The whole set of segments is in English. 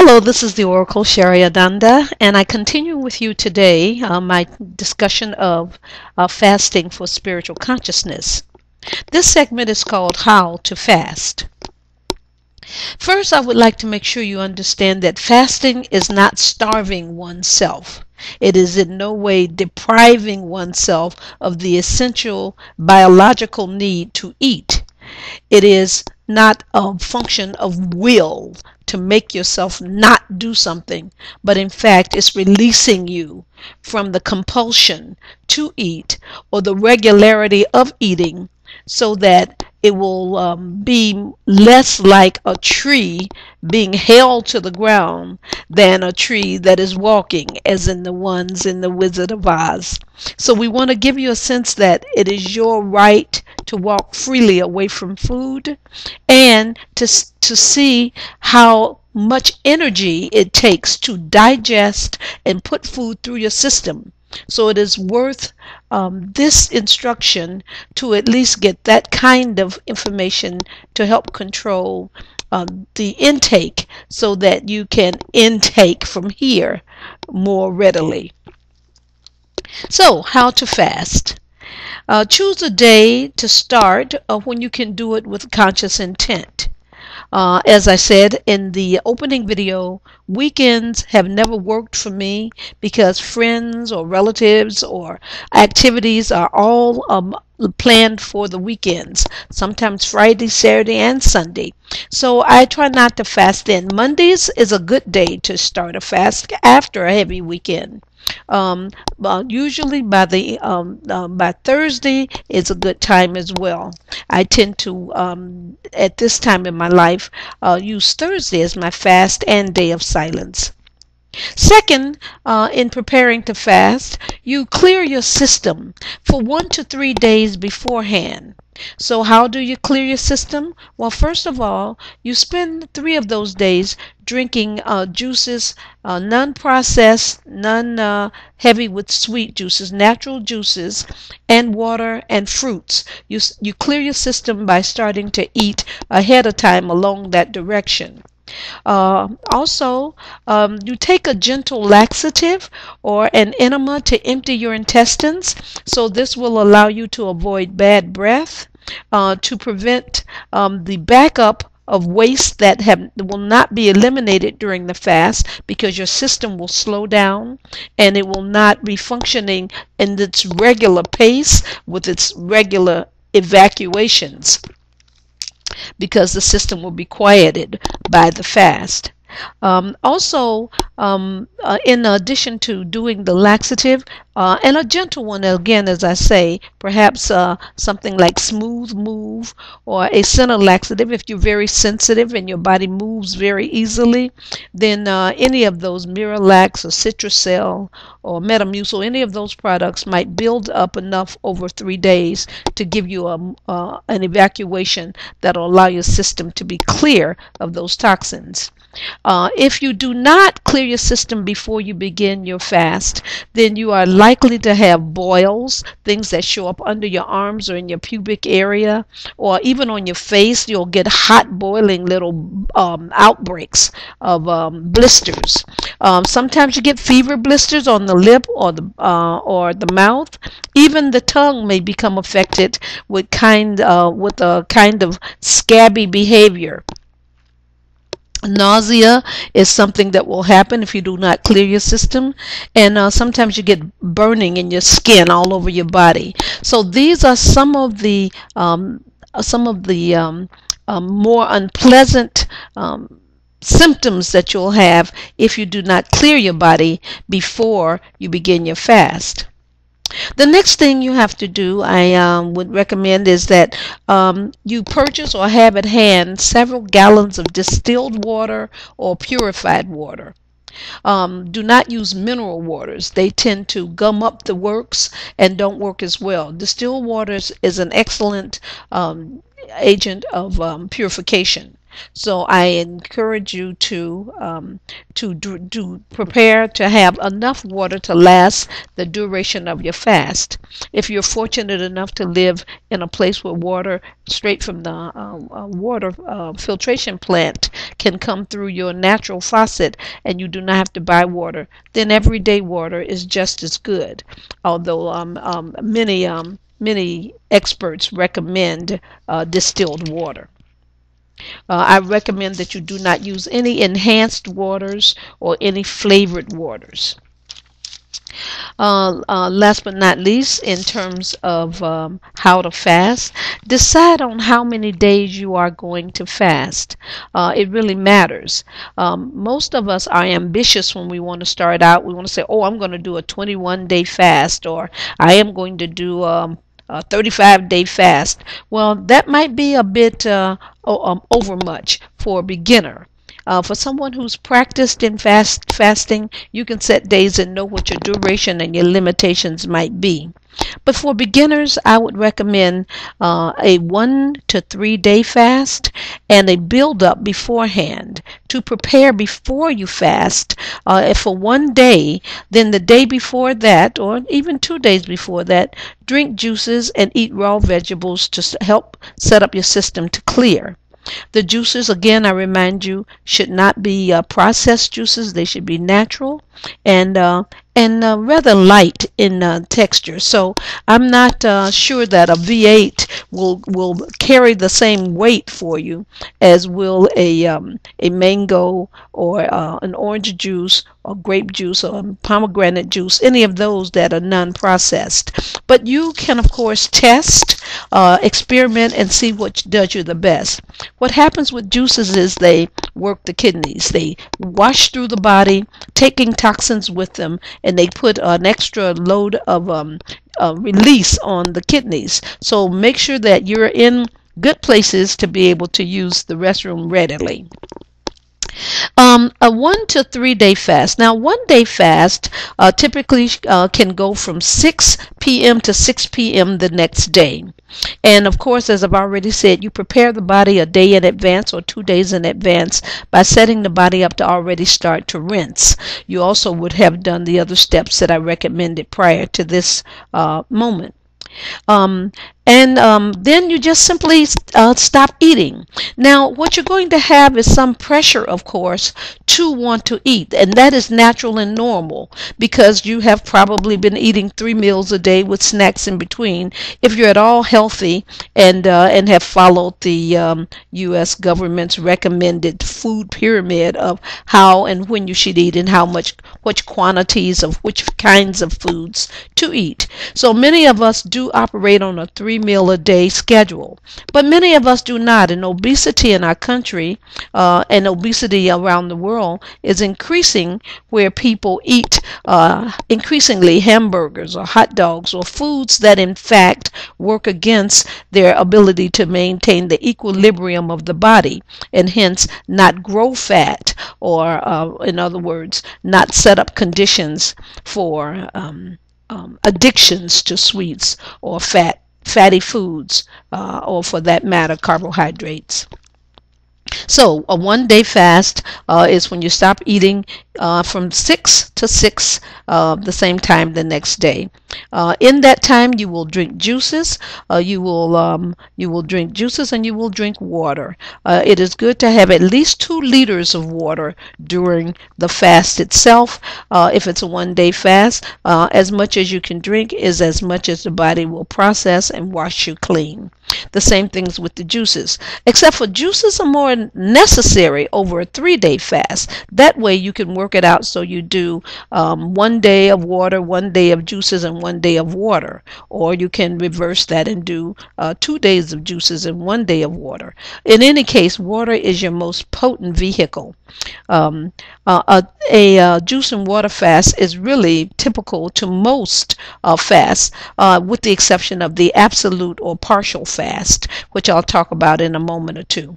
Hello, this is the Oracle Shariananda, and I continue with you today my discussion of fasting for spiritual consciousness. This segment is called How to Fast. First, I would like to make sure you understand that fasting is not starving oneself. It is in no way depriving oneself of the essential biological need to eat. It is not a function of will to make yourself not do something, but in fact it's releasing you from the compulsion to eat or the regularity of eating so that it will be less like a tree being held to the ground than a tree that is walking, as in the ones in the Wizard of Oz. So we want to give you a sense that it is your right to walk freely away from food and to see how much energy it takes to digest and put food through your system. So it is worth this instruction to at least get that kind of information to help control the intake so that you can intake from here more readily. So, how to fast. Choose a day to start when you can do it with conscious intent. As I said in the opening video, weekends have never worked for me because friends or relatives or activities are all planned for the weekends, sometimes Friday, Saturday, and Sunday. So I try not to fast then. Mondays is a good day to start a fast after a heavy weekend. Usually by Thursday is a good time as well. I tend to at this time in my life use Thursday as my fast and day of silence. Second, in preparing to fast, you clear your system for 1 to 3 days beforehand. So how do you clear your system? Well, first of all, you spend 3 of those days drinking juices, non-processed, heavy with sweet juices, natural juices, and water and fruits. You clear your system by starting to eat ahead of time along that direction. Also, you take a gentle laxative or an enema to empty your intestines. So this will allow you to avoid bad breath, to prevent the backup of waste that will not be eliminated during the fast because your system will slow down and it will not be functioning in its regular pace with its regular evacuations, because the system will be quieted by the fast. Also, in addition to doing the laxative, and a gentle one, again, as I say, perhaps something like Smooth Move or a center laxative. If you're very sensitive and your body moves very easily, then any of those Miralax or Citracel or Metamucil, any of those products might build up enough over 3 days to give you an evacuation that will allow your system to be clear of those toxins. If you do not clear your system before you begin your fast, then you are likely to have boils, things that show up under your arms or in your pubic area, or even on your face. You'll get hot boiling little outbreaks of blisters. Sometimes you get fever blisters on the lip or the mouth. Even the tongue may become affected with a kind of scabby behavior. Nausea is something that will happen if you do not clear your system, and sometimes you get burning in your skin all over your body. So these are some of the more unpleasant symptoms that you'll have if you do not clear your body before you begin your fast. The next thing you have to do, I would recommend, is that you purchase or have at hand several gallons of distilled water or purified water. Do not use mineral waters. They tend to gum up the works and don't work as well. Distilled waters is an excellent agent of purification. So I encourage you to prepare to have enough water to last the duration of your fast. If you're fortunate enough to live in a place where water straight from the water filtration plant can come through your natural faucet and you do not have to buy water, then everyday water is just as good. Although many experts recommend distilled water. I recommend that you do not use any enhanced waters or any flavored waters. Last but not least, in terms of how to fast, decide on how many days you are going to fast. It really matters. Most of us are ambitious when we want to start out. We want to say, oh, I'm going to do a 21-day fast, or I am going to do a 35-day fast. Well, that might be a bit over much for a beginner. For someone who's practiced in fasting, you can set days and know what your duration and your limitations might be. But for beginners, I would recommend a 1 to 3 day fast and a build up beforehand to prepare before you fast. If for 1 day, then the day before that, or even 2 days before that, drink juices and eat raw vegetables to help set up your system to clear. The juices, again, I remind you, should not be processed juices. They should be natural and rather light in texture. So I'm not sure that a V8 will carry the same weight for you as will a mango or an orange juice or grape juice or pomegranate juice, any of those that are non-processed. But you can, of course, test, experiment, and see what does you the best. What happens with juices is they work the kidneys. They wash through the body, taking toxins with them, and they put an extra load of release on the kidneys. So make sure that you're in good places to be able to use the restroom readily. A 1 to 3 day fast. Now, 1 day fast typically can go from 6 p.m. to 6 p.m. the next day. And of course, as I've already said, you prepare the body a day in advance or 2 days in advance by setting the body up to already start to rinse. You also would have done the other steps that I recommended prior to this moment. Then you just simply stop eating. Now, what you're going to have is some pressure, of course, to want to eat, and that is natural and normal because you have probably been eating 3 meals a day with snacks in between. If you're at all healthy and have followed the U.S. government's recommended food pyramid of how and when you should eat and which quantities of which kinds of foods to eat. So many of us do operate on a 3 meal a day schedule, but many of us do not. And obesity in our country and obesity around the world is increasing, where people eat increasingly hamburgers or hot dogs or foods that in fact work against their ability to maintain the equilibrium of the body and hence not grow fat, or in other words, not set up conditions for addictions to sweets or fatty foods, or for that matter, carbohydrates. So a 1 day fast is when you stop eating from 6 to 6 the same time the next day. In that time, you will drink juices. You will drink juices and you will drink water. It is good to have at least 2 liters of water during the fast itself. If it's a 1 day fast, as much as you can drink is as much as the body will process and wash you clean. The same things with the juices, except for juices are more necessary over a 3 day fast. That way you can work it out so you do 1 day of water, 1 day of juices, and 1 day of water. Or you can reverse that and do 2 days of juices and 1 day of water. In any case, water is your most potent vehicle. A juice and water fast is really typical to most fasts, with the exception of the absolute or partial fast, which I'll talk about in a moment or two.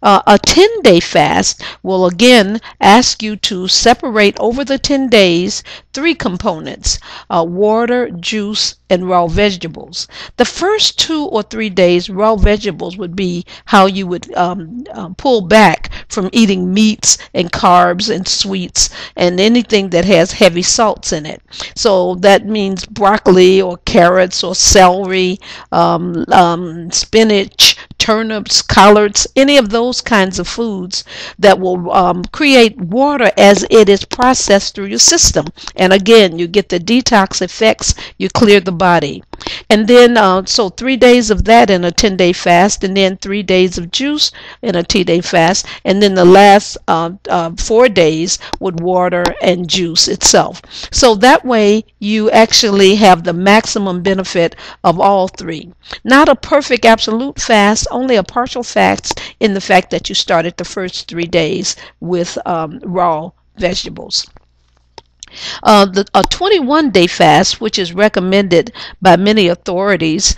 A 10-day fast will again ask you to separate over the 10 days three components: water, juice, and raw vegetables. The first 2 or 3 days, raw vegetables would be how you would pull back from eating meats and carbs and sweets and anything that has heavy salts in it. So that means broccoli or carrots or celery, spinach, turnips, collards, any of those kinds of foods that will create water as it is processed through your system. And again, you get the detox effects, you clear the body. And then, so 3 days of that in a 10-day fast, and then 3 days of juice in a 10-day fast, and then the last 4 days with water and juice itself. So that way you actually have the maximum benefit of all three. Not a perfect absolute fast, only a partial fast in the fact that you started the first 3 days with raw vegetables. A 21-day fast, which is recommended by many authorities,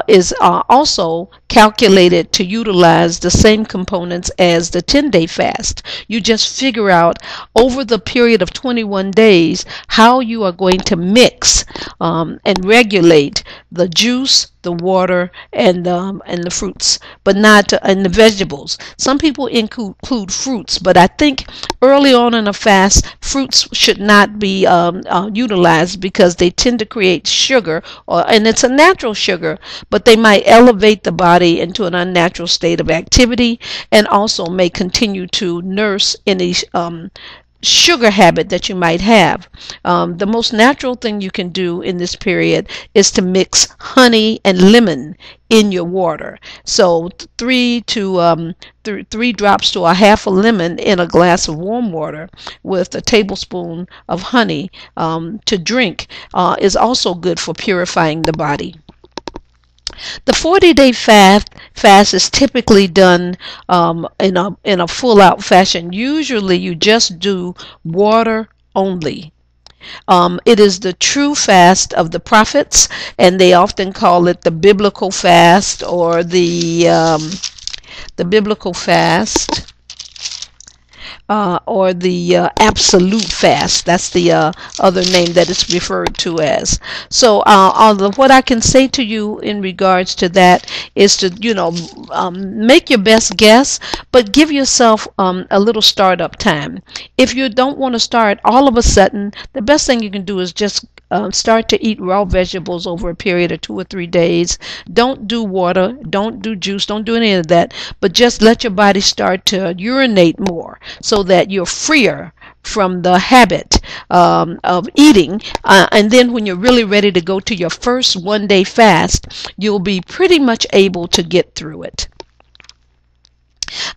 is also calculated to utilize the same components as the 10-day fast. You just figure out over the period of 21 days how you are going to mix and regulate the juice, the water, and the fruits, but not and the vegetables. Some people include fruits, but I think early on in a fast, fruits should not be utilized because they tend to create sugar, and it's a natural sugar, but they might elevate the body into an unnatural state of activity, and also may continue to nurse any sugar habit that you might have. The most natural thing you can do in this period is to mix honey and lemon in your water. So 3 drops to a half a lemon in a glass of warm water with a tablespoon of honey to drink is also good for purifying the body. The 40-day fast is typically done in a full-out fashion. Usually you just do water only. It is the true fast of the prophets, and they often call it the biblical fast or the biblical fast. Or the absolute fast. That's the other name that it's referred to as. So what I can say to you in regards to that is to, make your best guess, but give yourself a little startup time. If you don't want to start all of a sudden, the best thing you can do is just start to eat raw vegetables over a period of 2 or 3 days. Don't do water, don't do juice, don't do any of that, but just let your body start to urinate more so that you're freer from the habit of eating. And then when you're really ready to go to your first 1-day fast, you'll be pretty much able to get through it.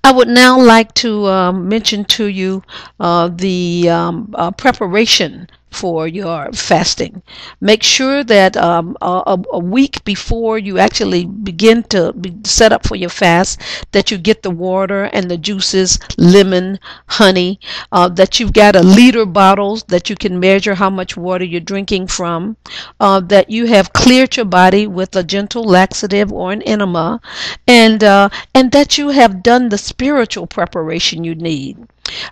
I would now like to mention to you the preparation for your fasting. Make sure that a week before you actually begin to set up for your fast, that you get the water and the juices, lemon, honey, that you've got a liter bottles that you can measure how much water you're drinking from, that you have cleared your body with a gentle laxative or an enema, and that you have done the spiritual preparation you need.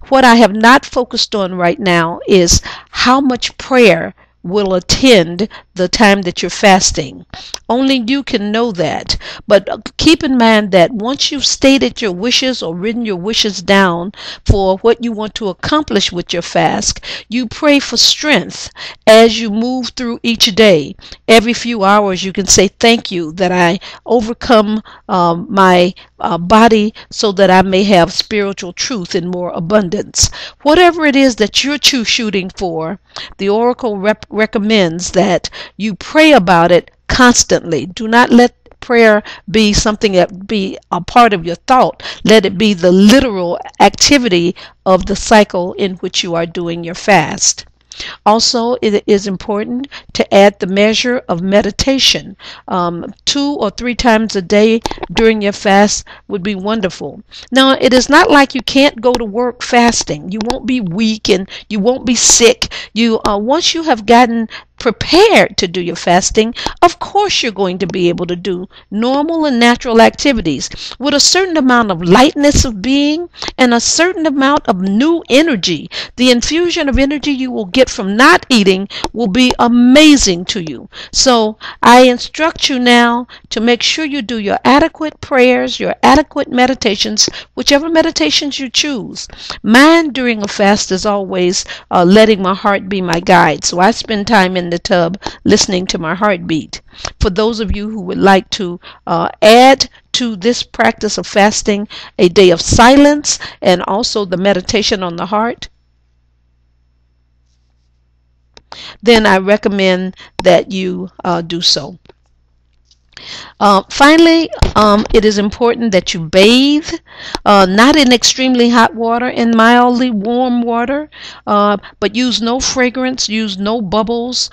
What I have not focused on right now is how much prayer will attend the time that you're fasting. Only you can know that. But keep in mind that once you've stated your wishes or written your wishes down for what you want to accomplish with your fast, you pray for strength as you move through each day. Every few hours you can say, thank you that I overcome my body so that I may have spiritual truth in more abundance. Whatever it is that you're shooting for, the Oracle recommends that you pray about it constantly. Do not let prayer be something that be a part of your thought. Let it be the literal activity of the cycle in which you are doing your fast. Also, it is important to add the measure of meditation. 2 or 3 times a day during your fast would be wonderful. Now, it is not like you can't go to work fasting. You won't be weak and you won't be sick. Once you have gotten prepared to do your fasting, of course you're going to be able to do normal and natural activities with a certain amount of lightness of being and a certain amount of new energy. The infusion of energy you will get from not eating will be amazing to you. So I instruct you now to make sure you do your adequate prayers, your adequate meditations, whichever meditations you choose. Mine during a fast is always letting my heart be my guide. So I spend time in the tub listening to my heartbeat. For those of you who would like to add to this practice of fasting a day of silence and also the meditation on the heart, then I recommend that you do so. Finally, it is important that you bathe, not in extremely hot water, in mildly warm water, but use no fragrance, use no bubbles,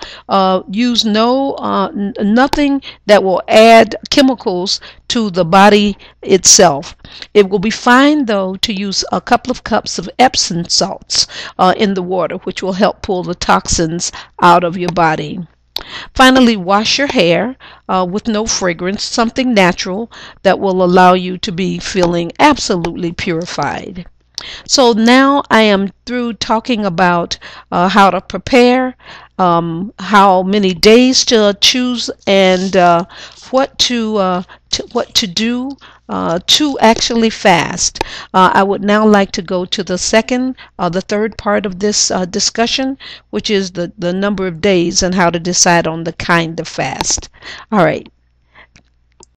use nothing that will add chemicals to the body itself. It will be fine, though, to use a couple of cups of Epsom salts in the water, which will help pull the toxins out of your body. Finally, wash your hair with no fragrance, something natural that will allow you to be feeling absolutely purified. So now I am through talking about how to prepare, how many days to choose, and what to do to actually fast. I would now like to go to the third part of this discussion, which is the number of days and how to decide on the kind of fast. All right.